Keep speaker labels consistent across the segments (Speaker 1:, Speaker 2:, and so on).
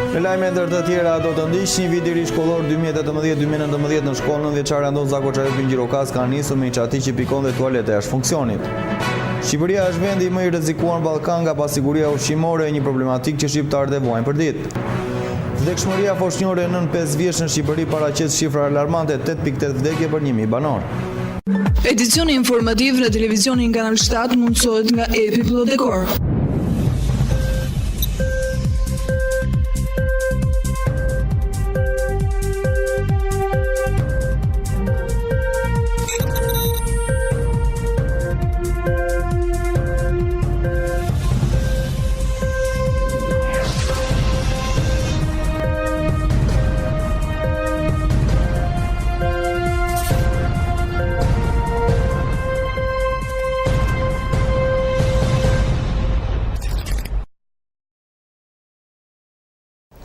Speaker 1: Në lajme ndër të tjera do të ndiqni një vit i ri shkollor 2018-2019 në shkollën nëntëvjeçare Andon Zakoçajop në Gjirokaster ka nisur me inçati që pikon dhe tualete jashtë funksionit. Shqipëria është vendi më i rrezikuar në Ballkan nga pasiguria ushqimore e një problematikë që shqiptarët e vuajnë për ditë. Vdekshmëria foshnjore nën 5 vjeç në Shqipëri paraqet shifra alarmante 8.8 vdekje për 1000 banor.
Speaker 2: Edicioni informativ në televizionin Kanal 7 mundësohet nga Epi Plodekor.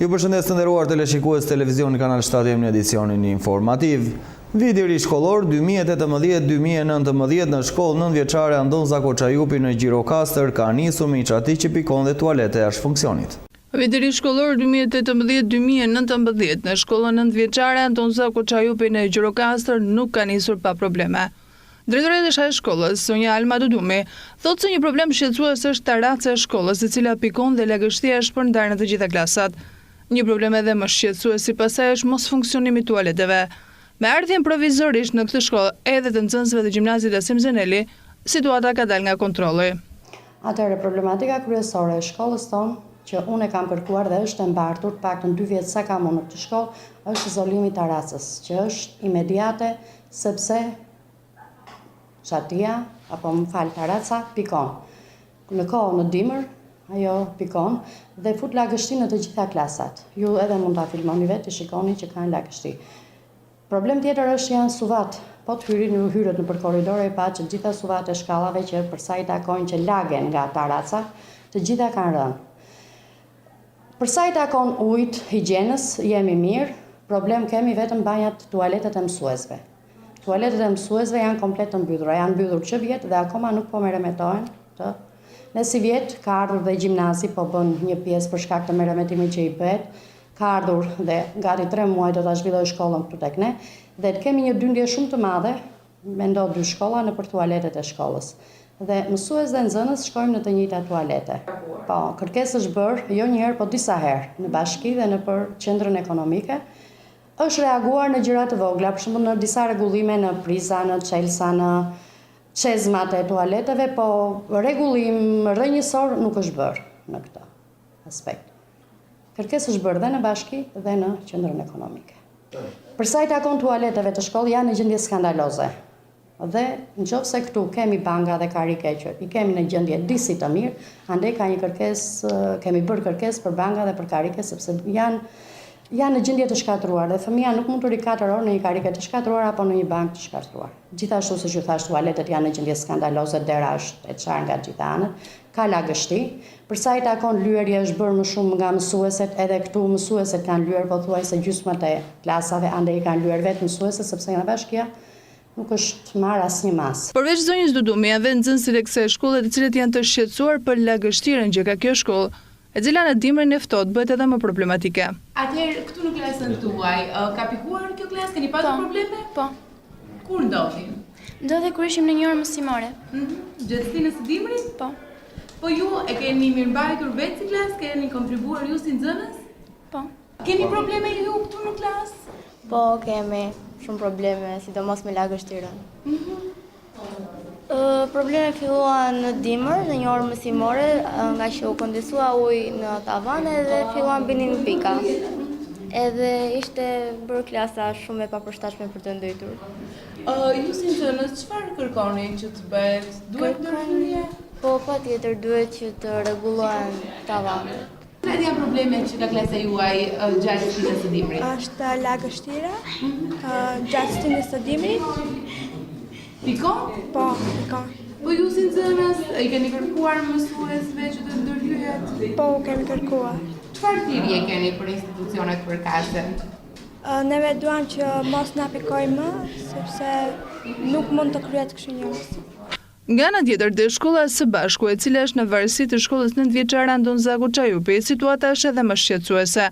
Speaker 1: Ju përshëndes të nderuar teleshikues televizion Kanal 7 në edicionin informativ. Viti i ri shkollor 2018-2019 në shkollën nëntëvjeçare Andon Zakoçajopi në Gjirokaster ka nisur me inçati që pikon dhe tualete jashtë funksionit.
Speaker 2: Viti i ri shkollor 2018-2019 në shkollën nëntëvjeçare Andon Zakoçajopi në Gjirokaster nuk ka nisur pa probleme. Drejtoresha e shkollës, Sonja Alma Dudumi, thotë se një problem shqetësues është taraca e shkollës, e cila pikon dhe lagështia është përndarë në të gjitha klasat. Një problem edhe më shqetësues si pasaj është mos funksionimi i tualeteve. Me ardhjen provizorisht në këtë shkollë edhe të nxënësve të gjimnazit Asim Zeneli, situata ka dalë nga kontrolli.
Speaker 3: Atëherë problematika kryesore e shkollës tonë, që unë e kam kërkuar dhe është e mbartur, paktën 2 vjet sa kam unë në këtë shkollë, është izolimi i taracës, që është imediate sepse çatia apo taraca pikon. Në kohë në dimër ajo pikon dhe fut lagështi në të gjitha klasat. Ju edhe mund ta filmoni vetë, shikoni që kanë lagështi. Problem tjetër është janë suvat. Po të hyrët në për korridore e pa që gjitha suvat e shkallave që përsa i takojnë që lagen nga taraca, të gjitha kanë rënë. Përsa i takon ujit, higjienës, jemi mirë, problem kemi vetëm banjat tualetet e mësuesve. Tualetet e mësuesve janë komplet të mbyllura, janë mbyllur që vjetë dhe akoma nuk po meremetohen. Në si vjetë ka ardhur dhe gjimnazi, po bën një pjesë për shkak të meremetimit që i bëhet, ka ardhur dhe gati 3 muaj do ta zhvilloj shkollën këtu tek ne, dhe të kemi një dyndje shumë të madhe, mendo 2 shkolla në për tualetet e shkollës. Dhe mësues dhe nxënës shkojmë në të njëjta tualete. Po, kërkesë është bërë, jo një herë, po disa herë, në bashki dhe në për qendrën ekonomike. Është reaguar në gjëra të vogla, për shembull në disa rregullime në priza, në çelësa, në çezmat e tualeteve, po rregullim rrënjësor nuk është bërë në këtë aspekt. Kërkesë është bërë dhe në bashki dhe në qendrën ekonomike. Për sa i takon tualeteve të shkollë janë në gjendje skandaloze. Dhe nëse këtu kemi banga dhe karike që i kemi në gjendje disi të mirë, andaj ka një kërkesë, kemi bërë kërkesë për banga dhe për karike sepse janë në gjendje të shkatruar dhe fëmia nuk mund të ri 4 orë në një karike të shkatruar apo në një bankë të shkatruar. Gjithashtu siç ju thash, tualetet janë në gjendje skandaloze, dera është e çarë nga gjitha anët, ka lagështi. Për sa i takon lyerja është bërë më shumë nga mësueset, edhe këtu mësueset kanë lyer pothuajse gjysmët e klasave, andaj kanë lyer vetë mësueset sepse nga bashkia nuk është marrë asnjë mas.
Speaker 2: Përveç zonjës Dudumi, janë dhe nxënësit e kësaj shkolle të cilët janë të shqetësuar për lagështirën që ka kjo shkollë, e cila në dimrin e ftohtë bëhet edhe më problematike.
Speaker 4: Atëherë këtu në klasën tuaj, ka pikuar kjo klasë, keni pasur probleme?
Speaker 5: Po.
Speaker 4: Kur ndodhi?
Speaker 5: Ndodhi kur ishim në një orë mësimore.
Speaker 4: Gjatësinë së dimrit?
Speaker 5: Po.
Speaker 4: Po ju e keni mirëmbajtur vetë si klasë, keni kontribuar ju si nxënës?
Speaker 5: Po.
Speaker 4: Keni probleme ju këtu në klasë?
Speaker 5: Po, kemi shumë probleme, sidomos me lagështirën. Probleme filluan në dimër, në një orë mësimore, nga që u kondensua ujë në tavane dhe filluan binin pika. Edhe ishte bërë klasa shumë e papërshtatshme për të ndëjtur.
Speaker 4: Ju si nxënës, çfarë kërkoni që të bëhet? Duhet ndërhyrje?
Speaker 5: Po, patjetër duhet që të rregullohen tavanet.
Speaker 4: Cilat janë problemet që ka klasa juaj gjatë shtitës së dimrit?
Speaker 6: Është lagështira, gjatë shtitës së dimrit.
Speaker 4: Pikon?
Speaker 6: Po, pikon.
Speaker 4: Po ju si nxënës, i keni kërkuar mësuesve që të ndërhyjet?
Speaker 6: Po, kemi kërkuar.
Speaker 4: Çfarë thirrje keni për institucionet përkatëse?
Speaker 6: Neve duam që mos na pikojë më, sepse nuk mund të kryhet kështu një mësim.
Speaker 2: Nga ana tjetër, dhe shkolla së bashku, e cila është në varësi të shkollës 9-vjeçare Andon Zaku Çajupi, situata është edhe më shqetësuese.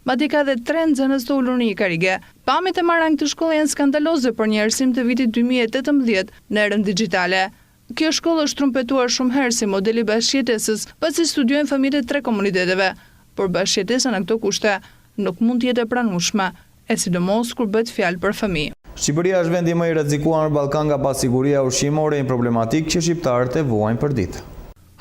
Speaker 2: Madje ka dhe 3 nxënës të ulur në një karige. Pamjet e marrë të shkollë janë skandaloze për një arsim të vitit 2018 në erën digjitale. Kjo shkollë është trumpetuar shumë herë si modeli bashkëjetesës, pasi studiojnë fëmijët e 3 komuniteteve, por bashkëjetesa në këto kushte nuk mund të jetë e pranueshme, e sidomos kur bëhet fjalë për fëmijë.
Speaker 1: Shqipëria është vendi më i rrezikuar në Ballkan nga pasiguria ushqimore, një problematikë që shqiptarët e vuajnë për ditë.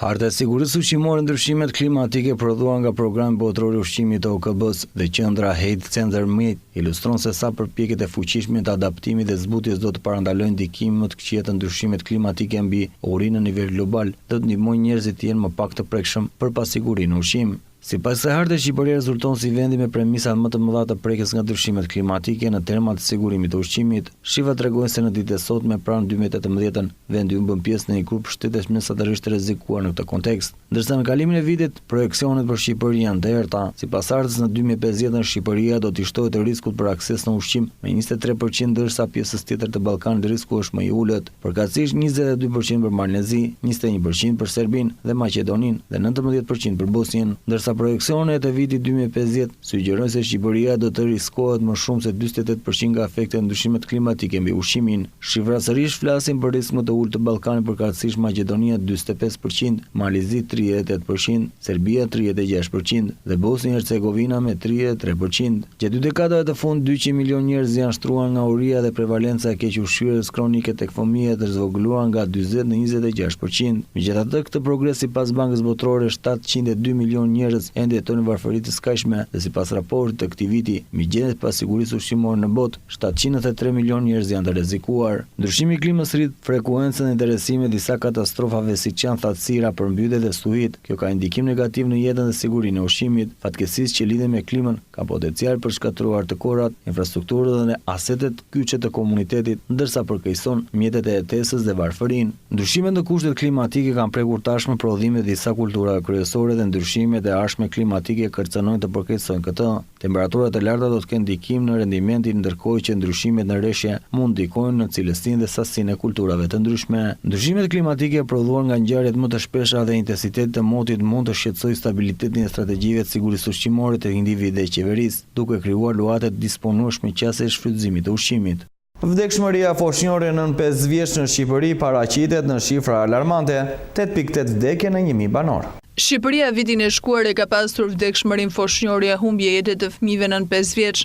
Speaker 1: Harta e sigurisë ushqimore, ndryshimet klimatike prodhuar nga Programi Botëror i Ushqimit të OKB-s dhe qendra Health Center Meat ilustron se sa përpjekjet e fuqishme të adaptimit dhe zbutjes do të parandalojnë ndikimin më të këqij të ndryshimet klimatike mbi urinë në nivel global, do të ndihmojnë njerëzit të jenë më pak të prekshëm për pasigurinë në ushqim. Sipas së hartë, Shqipëria rezulton si vendi me premisat më të mëdha të prekjes nga ndryshimet klimatike në terma të sigurimit të ushqimit. Shifrat tregojnë se në ditët e sotme pranë 2018 vendi u bën pjesë në një grup shtetesh mesatarisht të rrezikuar në këtë kontekst, ndërsa në kalimin e vitit projeksionet për Shqipëri janë të errta. Sipas hartës, në 2050 Shqipëria do të shtohet të riskut për akses në ushqim me 23%, ndërsa pjesës tjetër të Ballkanit risku është më i ulët, përkatësisht 22% për Malezi, 21% për Serbinë dhe Maqedoninë dhe 19% për Bosnjën, ndërsa projeksionet e vitit 2050 sugjerojnë se Shqipëria do të riskohet më shumë se 48% nga efektet e ndryshimit klimatike mbi ushqimin. Shifrat sërish flasin për risk më të ulët të Ballkanit, përkatësisht Maqedonia 45%, Malezi 38%, Serbia 36% dhe Bosnia-Hercegovina me 33%. Gjatë 2 dekadave të fundit 200 milion njerëz janë shtruar nga uria dhe prevalenca e kequshqyerjes kronike tek fëmijët të zvogëluar nga 40 në 26%. Megjithatë, këtë progres sipas Bankës Botërore 702 milion njerëz ende jetojnë në varfëri të skajshme dhe sipas raportit të këtij viti, mbi gjendjet e pasigurisë ushqimore në botë, 703 milion njerëz janë të rrezikuar. Ndryshimi i klimës rrit frekuencën e interesimit disa katastrofave siç janë thatësira, përmbytjet dhe stuhit. Kjo ka ndikim negativ në jetën dhe sigurinë e ushqimit. Fatkeqësisht që lidhen me klimën ka potencial për shkatëruar të korat, infrastrukturën dhe asetet kyçe të komunitetit, ndërsa përkeqëson mjetet e jetesës dhe varfërinë. Ndryshimet në kushtet klimatike kanë prekur tashmë prodhimet e disa kulturave kryesore dhe ndryshimet e ardhshme klimatike kërcënojnë të përkeqësojnë këtë. Temperaturat e larta do të kenë ndikim në rendimentin, ndërkohë që ndryshimet në rreshje mund ndikojnë në cilësinë dhe sasinë e kulturave të ndryshme. Ndryshimet klimatike prodhuar nga ngjarjet më të shpesha dhe intensiteti të motit mund të shqetësojë stabilitetin e strategjive të sigurisë ushqimore të individëve dhe qeverisë, duke krijuar luate të disponueshme qase shfrytëzimit të ushqimit. Vdekshmëria foshnjore nën 5 vjeç në Shqipëri paraqitet në shifra alarmante, 8.8 vdekje në 1000 banor.
Speaker 2: Shqipëria vitin e shkuar e ka pasur vdekshmërinë foshnjore e humbje jete të fëmijëve nën 5 vjeç,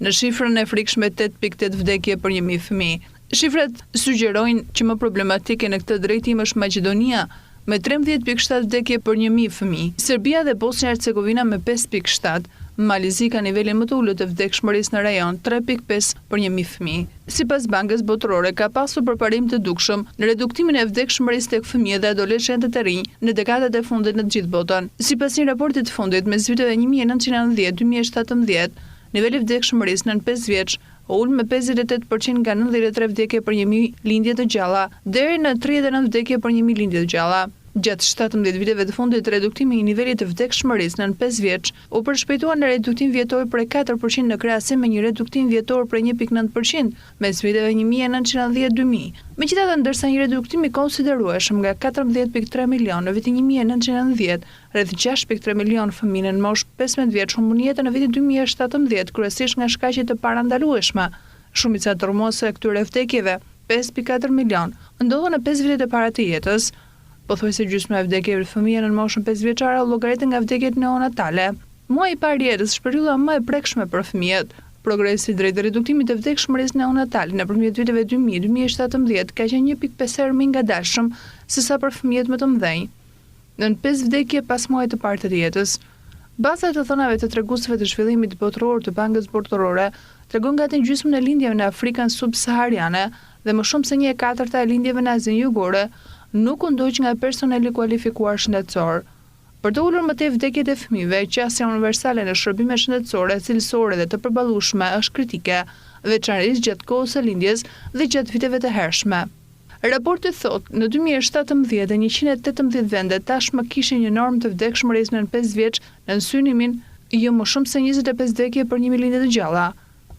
Speaker 2: në shifrën e frikshme 8.8 vdekje për 1000 fëmijë. Shifrat sugjerojnë që më problematike në këtë drejtim është Maqedonia me 13.7 vdekje për 1000 fëmijë, Serbia dhe Bosnia-Hercegovina me 5.7, Malezi ka nivelin më të ulët të vdekshmërisë në rajon 3.5 për 1000 fëmijë. Sipas Bankës Botërore ka pasur përparim të dukshëm në reduktimin e vdekshmërisë tek fëmijët dhe adoleshentët e rinj në dekadat e fundit në të gjithë botën. Sipas një raporti të fundit mes viteve 1990-2017, niveli vdekshmërisë nën 5 vjeç ul me 58% nga 93 vdekje për 1000 lindje të gjalla deri në 39 vdekje për 1000 lindje të gjalla. Gjatë 17 viteve të fundit, reduktimi i nivelit të vdekshmërisë nën 5 vjeç u përshpejtua në reduktim vjetor prej 4% në krahasim me një reduktim vjetor prej 1.9% mes viteve 1990-2000. Megjithatë, ndërsa një reduktim i konsiderueshëm nga 14.3 milion në vitin 1990, rreth 6.3 milion fëmijë në moshë 15 vjeç humbën jetën në vitin 2017, kryesisht nga shkaqe të parandalueshme. Shumica tërmuese e këtyre vdekjeve, 5.4 milion, ndodhen në 5 vitet e para të jetës. Pothuajse gjysma e vdekjeve të fëmijëve në moshën 5 vjeçare llogaritet nga vdekjet neonatale. Muaji i parë i jetës është periudha më e prekshme për fëmijët. Progresi drejt reduktimit të vdekshmërisë neonatale nëpërmjet viteve 2000-2017 ka qenë 1.5 herë më i ngadalshëm sesa për fëmijët më të mëdhenj. Nën 5 vdekje pas muajit të parë të jetës. Baza të thonave të treguesve të zhvillimit botëror të Bankës Botërore tregon gati gjysmën e lindjeve në Afrikën subsahariane dhe më shumë se 1/4 e lindjeve në Azinë Jugore nuk u ndoq nga personeli kualifikuar shëndetësor. Për të ulur më tej vdekjet e fëmijëve, qasja universale në shërbime shëndetësore, cilësore dhe të përballueshme është kritike, veçanërisht gjatë kohës së lindjes dhe gjatë viteve të hershme. Raporti thotë, në 2017 dhe 118 vende tashmë kishin një normë të vdekshmërisë nën 5 vjeç në synimin jo më shumë se 25 vdekje për 1000 lindje të gjalla.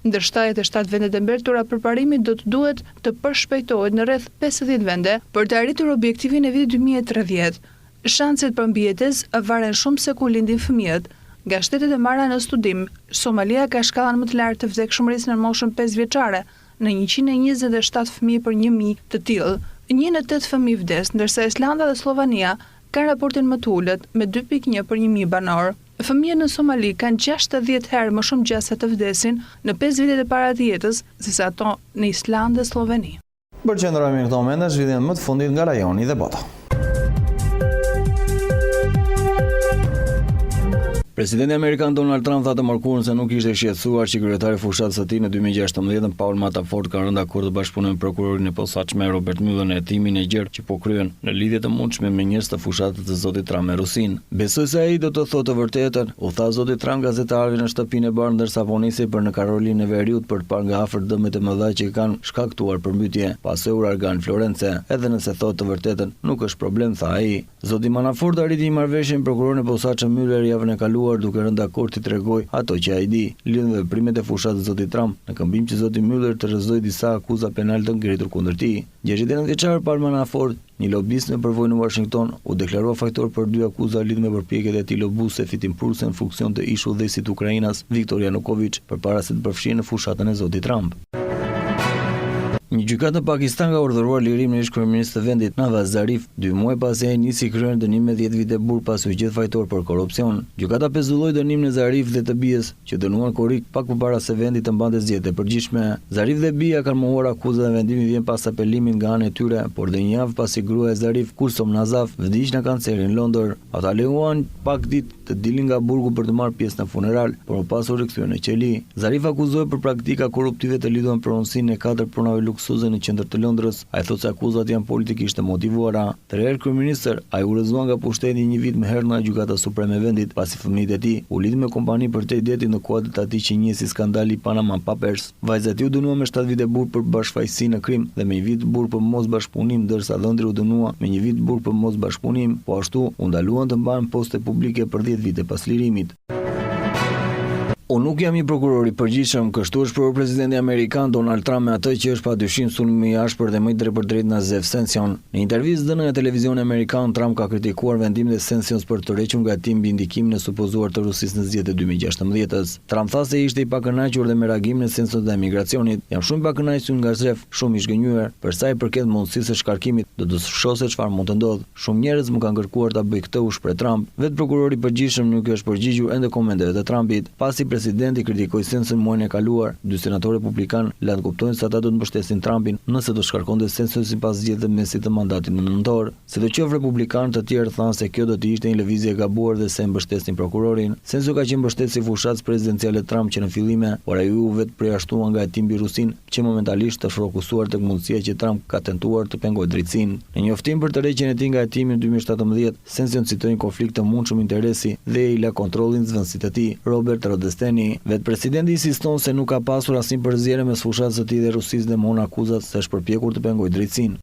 Speaker 2: ndër 77 vendet e mbertura për parimin do të duhet të përshpejtohet në rreth 50 vende për të arritur objektivin e vitit 2030. Shanset për mbijetesë varen shumë se ku lindin fëmijët. Nga shtetet e marra në studim, Somalia ka shkallën më të lartë të vdekshmërisë në moshën 5 vjeçare, në 127 fëmijë për 1000 të tillë. 1 në 8 fëmijë vdes, ndërsa Islanda dhe Slovania kanë raportin më të ulët me 2.1 për 1000 banor. Fëmijët në Somali kanë 60 herë më shumë gjasa të vdesin në 5 vitet e para të jetës sesa ato në Islandë dhe Sloveni.
Speaker 1: Përqendrohemi në këto momente në zhvillimin më të fundit nga rajoni dhe bota. Presidenti amerikan Donald Trump tha të mërkurën se nuk ishte shqetësuar që kryetari i fushatës së tij në 2016 Paul Manafort ka rënë dakord të bashkëpunojë me prokurorin e posaçëm Robert Mueller në hetimin e gjerë që po kryen në lidhje të mundshme me njerëz të fushatës të zotit Trump me Rusin. Besoj se ai do të thotë të vërtetën, u tha zoti Trump gazetarëve në shtëpinë e bardhë ndërsa po nisi për në Karolinë e Veriut për të parë nga afër dëmet e mëdha që kanë shkaktuar përmbytje pas e uragan në Florence. Edhe nëse thotë të vërtetën, nuk është problem, tha ai. Zoti Manafort arriti një marrëveshje me prokurorin e posaçëm Mueller javën e kaluar duke rënë dakord të tregoj ato që ai di lidhur me veprimet e fushatës zotit Trump, në këmbim që zoti Mueller të rrezoi disa akuza penale të ngritur kundër tij. 69 vjeçar Paul Manafort, një lobist me përvojë në Washington, u deklarua faktor për 2 akuza lidhur me përpjekjet e tij lobuese fitimpruese në funksion të ish udhëheqësit të Ukrainës Viktor Yanukovych përpara se të përfshihen në fushatën e zotit Trump. Një gjykatë në Pakistan ka urdhëruar lirimin e ish-kryeministit të vendit Nawaz Zarif 2 muaj pasi ai nisi kryen dënim me 10 vite burg pasi u gjet fajtor për korrupsion. Gjykata pezulloi dënimin e Zarif dhe të bijës, që dënuan korrik pak përpara se vendi të mbante zgjedhje të përgjithshme. Zarif dhe bija kanë mohuar akuzat dhe vendimi vjen pas apelimit nga ana e tyre, por dhe një javë pasi gruaja e Zarif, Kulsom Nazaf, vdiq në kancerin në Londër. Ata lejuan pak ditë të dilin nga burgu për të marrë pjesë në funeral, por më pas u rikthyen në qeli. Zarif akuzohet për praktika korruptive të lidhura me pronësinë e 4 pronave luksuze në qendër të Londrës. Ai thotë se akuzat janë politikisht të motivuara. Tërherë kryeministër, ai u rrëzuan nga pushteti një vit më herët nga Gjykata Supreme e vendit, pasi fëmijët e tij u lidhin me kompani për te deti në kuadër të atij që njeh si skandali Panama Papers. Vajza e tij u dënuar me 7 vite burg për bashkëfaqësi në krim dhe me 1 vit burg për mosbashkëpunim, ndërsa dhëndri u dënua me 1 vit burg për mosbashkëpunim, po ashtu u ndaluan të mbajnë poste publike për 10 vite pas lirimit. Unë nuk jam një prokuror i përgjithshëm, kështu është për presidenti amerikan Donald Trump me atë që është padyshim sulmi i ashpër dhe më i drejtpërdrejt në Zev Sension. Në intervistë dhënë në televizion amerikan, Trump ka kritikuar vendimin e Sensions për të rrequr ngatim mbi ndikimin e supozuar të Rusisë në zgjedhjet e 2016-s. Trump tha se ishte i pakënaqur dhe me reagimin e Sensions dhe emigracionit. Jam shumë i pakënaqur nga Zev, shumë i zgënjur, për sa i përket mundësisë së shkarkimit, do të shohë se çfarë mund të ndodhë. Shumë njerëz më kanë kërkuar ta bëj këtë, u shpreh Trump. Vetë prokurori i përgjithshëm nuk është përgjigjur ende komenteve të Trumpit, pasi presidenti kritikoi Sension muajin e kaluar. 2 senatorë republikan lanë kuptojnë se ata do të mbështesin Trumpin nëse do shkarkonte Sension sipas zgjedhjeve mesit të mandatit në nëntor. Sidoqoftë republikanët të tjerë thanë se kjo do të ishte një lëvizje e gabuar dhe se mbështesin prokurorin. Sension ka qenë mbështetës i fushatës prezidenciale Trump që në fillime, por ai u vetë përjashtuan nga hetim mbi Rusin, që momentalisht është fokusuar tek mundësia që Trump ka tentuar të pengojë drejtsinë. Në njoftim për të rreqjen e tij nga hetimi në 2017, Sension citoi një konflikt të mundshëm interesi dhe i la kontrollin zëvendësit e tij, Robert Rodesteni. Vetë presidenti insiston se nuk ka pasur asnjë përzierje mes fushatës së tij dhe Rusisë dhe mohon akuzat se është përpjekur të pengojë drejtsinë.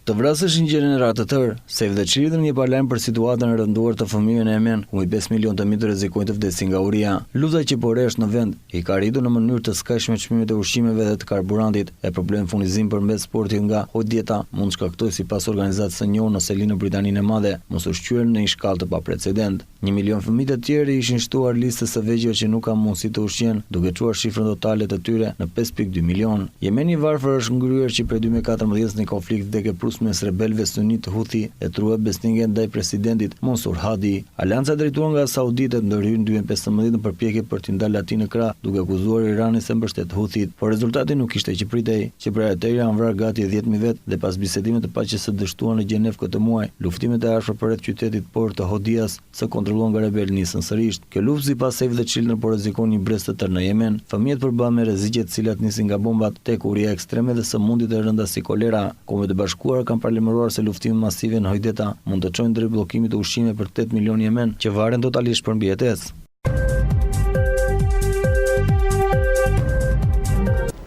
Speaker 1: Të vrasësh një gjenerat të tërë, Save the Children një parlajm për situatën e rënduar të fëmijëve në Yemen, ku 5 milion të mijë rrezikojnë të vdesin nga uria. Lufta që po rresh në vend i ka rritur në mënyrë të skajshme çmimet e ushqimeve dhe të karburantit, e problem furnizim përmes sportit nga Hojdieta mund shkaktojë sipas organizatës së njohur në Selin në Britaninë e Madhe, mos u shqyrën në një shkallë të paprecedent. 1 milion fëmijë të tjerë ishin shtuar listës së vegjëve që nuk kanë mundësi të ushqehen, duke çuar shifrën totale të tyre në 5.2 milion. Jemeni i varfër është ngryer që prej 2014 në konflikt vdekë mes rebelëve sunit Houthi e trua besnike ndaj presidentit Mansur Hadi. Alianca drejtuar nga Sauditët ndërhyrë në 2015 në përpjekje për t'i ndalë atin në krah, duke akuzuar Iranin se mbështet Houthit, por rezultati nuk ishte që pritej, që prej atëherë janë vrarë gati 10.000 vet dhe pas bisedimeve të paqes së dështuar në Gjenev këtë muaj, luftimet e ashpra përreth qytetit port të Hodias së kontrolluar nga rebelët nisën sërish. Kjo luftë sipas Save the Children po rrezikon një brez të tërë në Yemen. Fëmijët përballen me rreziqe të cilat nisin nga bombat, tek uria ekstreme dhe sëmundjet e rënda si kolera. Kombet e Bashkuara kanë paralajmëruar se luftime masive në Hojdieta mund të çojnë drejt bllokimit të ushqimeve për 8 milion Yemen, që varen totalisht për mbijetesë.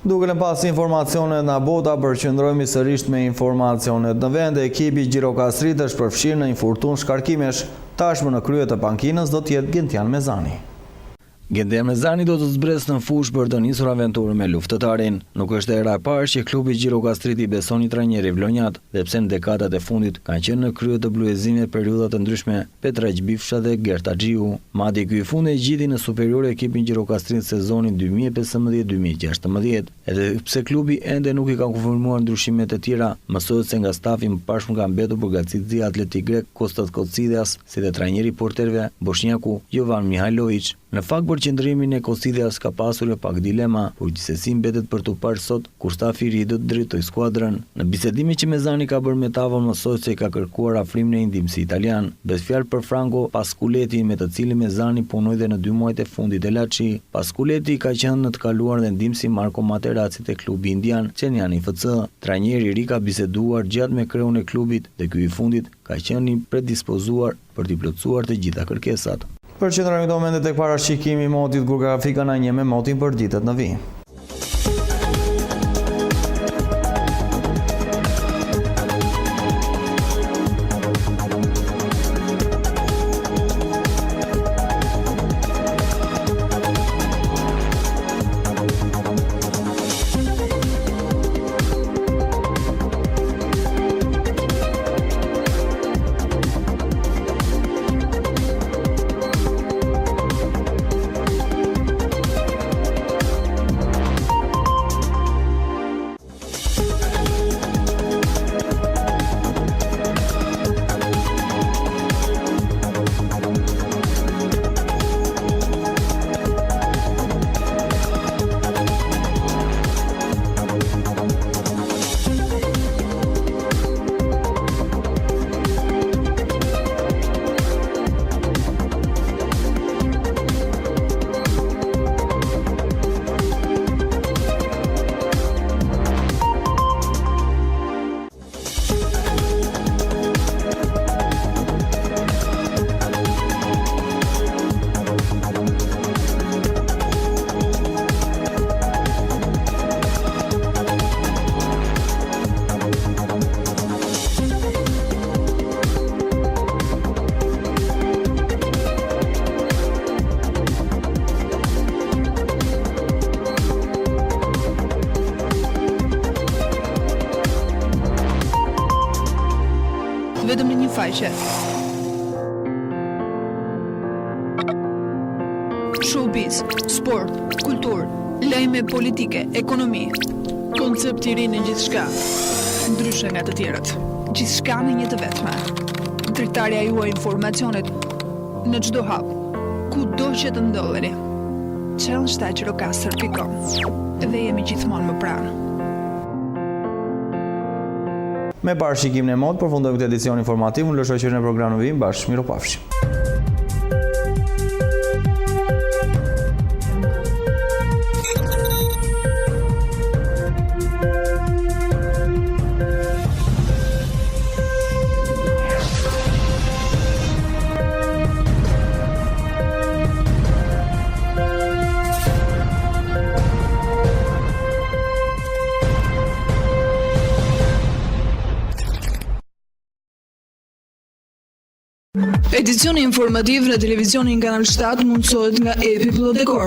Speaker 1: Duke në pas informacionet nga bota, përqendrohemi sërish me informacionet në vend. Ekipi i Gjirokastrit është përfshirë në një furtunë shkarkimesh. Tashmë në krye të pankinës do të jetë Gentian Mezani. Gjendja Mezani do të zbresë në fushë për të nisur aventurën me luftëtarin. Nuk është era e parë që klubi Gjirokastrit i beson një trajneri vlonjat, dhe pse në dekadat e fundit kanë qenë në krye të bluezimit periudha të ndryshme Petra Gjbifsha dhe Gerta Xhiu. Madje ky i fundit gjiti në superior ekipin Gjirokastrit sezonin 2015-2016. Edhe pse klubi ende nuk i ka konfirmuar ndryshimet e tjera, mësohet se nga stafi më pashëm ka mbetur përgatësi atletik grek Kostas Kocidias, si dhe trajneri porterëve bosnjaku Jovan Mihajlović. Në fakt përqendrimin e Kocidias ka pasur pak dilema, por gjithsesi mbetet për tu parë sot kur stafi i ri do të drejtojë skuadrën. Në bisedimin që Mezani ka bërë me Tavon mësohet se ka kërkuar afrimin e një ndihmësi italian. Bëhet fjalë për Franco Pasculeti, me të cilin Mezani punoi dhe në 2 muajt e fundit e Laçi. Pasculeti ka qenë në të kaluar dhe ndihmësi Marco Materazzi te klubi indian Çenjani FC. Trajneri i ri ka biseduar gjatë me kreun e klubit dhe ky i fundit ka qenë i predispozuar për të plotësuar të gjitha kërkesat. Përqendrohemi këto momente tek parashikimi i motit kur grafika na njeh me motin për ditët në vijim.
Speaker 2: Vetëm në një faqe. Showbiz, sport, kulturë, lajme politike, ekonomi. Koncept i ri në gjithçka. Ndryshe nga të tjerët. Gjithçka në një të vetme. Dritarja juaj informacionit në çdo hap, kudo që të ndodheni. Gjirokaster.com. Dhe jemi gjithmonë më pranë.
Speaker 1: Me parashikimin e mod përfundojmë këtë edicion informativ. Unë lëshoj që në programin vim bashkë. Miropafshim.
Speaker 2: Edicioni informativ në televizionin Kanal 7 mundësohet nga epi Plot Dekor.